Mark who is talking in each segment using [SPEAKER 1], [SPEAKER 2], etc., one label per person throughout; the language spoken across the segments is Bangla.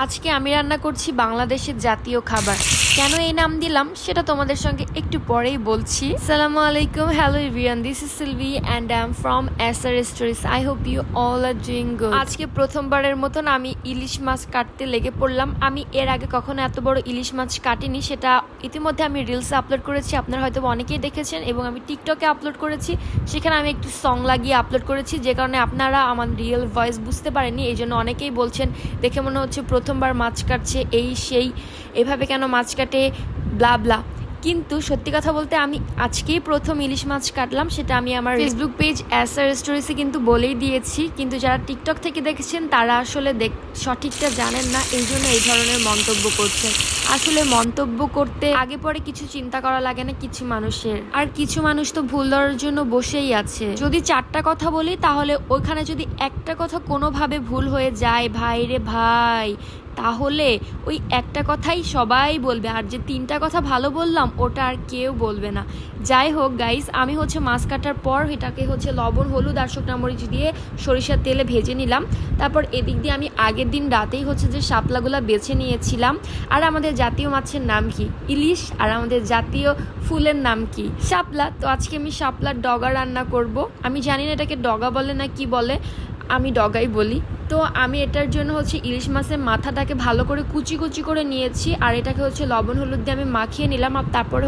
[SPEAKER 1] আজকে আমি রান্না করছি বাংলাদেশের জাতীয় খাবার। কেন এই নাম দিলাম সেটা তোমাদের সঙ্গে একটু পরেই বলছি। আসসালামু আলাইকুম, hello everyone, this is Silvi and I am from SR stories. I hope you all are doing good. আজকে প্রথমবারের মতন আমি ইলিশ মাছ কাটতে লেগে পড়লাম। আমি এর আগে কখনো এত বড় ইলিশ মাছ কাটিনি। সেটা ইতিমধ্যে আমি রিলসে আপলোড করেছি, আপনারা হয়তো অনেকেই দেখেছেন, এবং আমি টিকটকে আপলোড করেছি। সেখানে আমি একটু সং লাগিয়ে আপলোড করেছি, যে কারণে আপনারা আমার রিয়েল ভয়েস বুঝতে পারেননি। এই জন্য অনেকেই বলছেন দেখে মনে হচ্ছে প্রথমবার মাছ কাটছে, এই সেই, এভাবে কেন মাছ কাটে, ব্লা ব্লা। কিন্তু সত্যি কথা বলতে আমি আজকেই প্রথম ইলিশ মাছ কাটলাম। সেটা আমি আমার ফেসবুক পেজ এসআর স্টোরিজে কিন্তু বলেই দিয়েছি। কিন্তু যারা টিকটক থেকে দেখেছেন তারা আসলে সঠিকটা জানেন না, এই জন্য এই ধরনের মন্তব্য করছেন। আসলে মন্তব্য করতে আগে পরে কিছু চিন্তা করা লাগে না কিছু মানুষের, আর কিছু মানুষ তো ভুল ধরার জন্য বসেই আছে। যদি 4টা কথা বলি তাহলে ওইখানে যদি একটা কথা কোনোভাবে ভুল হয়ে যায়, ভাই রে ভাই, তাহলে ওই একটা কথাই সবাই বলবে, আর যে 3টা কথা ভালো বললাম ওটা আর কেউ বলবে না। যাই হোক গাইস, আমি মাছ কাটার পর এটাকে লবণ, হলুদ আর শুকনা মরিচ দিয়ে সরিষার তেলে ভেজে নিলাম। তারপর এদিক দিয়ে আমি আগের দিন রাতেই যে শাপলাগুলো বেছে নিয়েছিলাম। আর আমাদের জাতীয় মাছের নাম কি? ইলিশ। আর আমাদের জাতীয় ফুলের নাম কি? শাপলা। তো আজকে আমি শাপলার ডগা রান্না করব। আমি জানি না এটাকে ডগা বলে না কি বলে, আমি ডগাই বলি। তো আমি এটার জন্য ইলিশ মাছের মাথাটাকে ভালো করে কুচি কুচি করে নিয়েছি, আর এটাকে লবণ হলুদ দিয়ে আমি মাখিয়ে নিলাম। আর তারপরে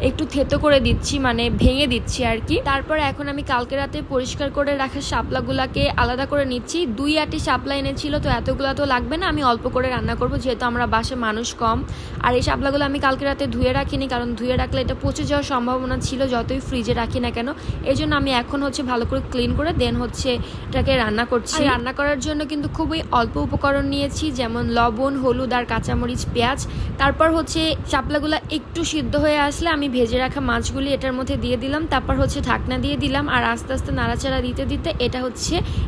[SPEAKER 1] একটু থেতো করে দিচ্ছি, মানে ভেঙে দিচ্ছি আর কি। তারপরে এখন আমি কালকে রাতে পরিষ্কার করে রাখা শাপলাগুলাকে আলাদা করে নিচ্ছি। 2 আটি শাপলা এনেছিল, তো এতগুলো তো লাগবে না, আমি অল্প করে রান্না করব যেহেতু আমরা বাসায় মানুষ কম। আর এই শাপলাগুলো আমি কালকে রাতে ধুয়ে রাখিনি, কারণ ধুয়ে রাখলে এটা পচে যাওয়ার সম্ভাবনা ছিল যতই ফ্রিজে রাখি না কেন। এই জন্য আমি এখন ভালো করে ক্লিন করে দেন এটাকে রান্না করছি। রান্না করার জন্য কিন্তু খুবই অল্প উপকরণ নিয়েছি, যেমন লবণ, হলুদ আর কাঁচামরিচ, পেঁয়াজ। তারপর শাপলাগুলো একটু সিদ্ধ হয়ে আসলে আমি ভেজে রাখা মাছগুলি এটার মধ্যে দিয়ে দিলাম। তারপর ঢাকনা দিয়ে দিলাম, আর আস্তে আস্তে নাড়াচাড়া দিতে দিতে এটা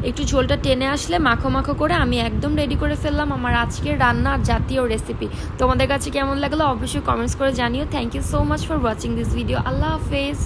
[SPEAKER 1] একটু ঝোলটা টেনে আসলে মাখো মাখো করে আমি একদম রেডি করে ফেললাম আমার আজকের রান্নার জাতীয় রেসিপি। তোমাদের কাছে কেমন লাগলো অবশ্যই কমেন্টস করে জানিও। Thank you so much for watching this video. আল্লাহ হাফেজ।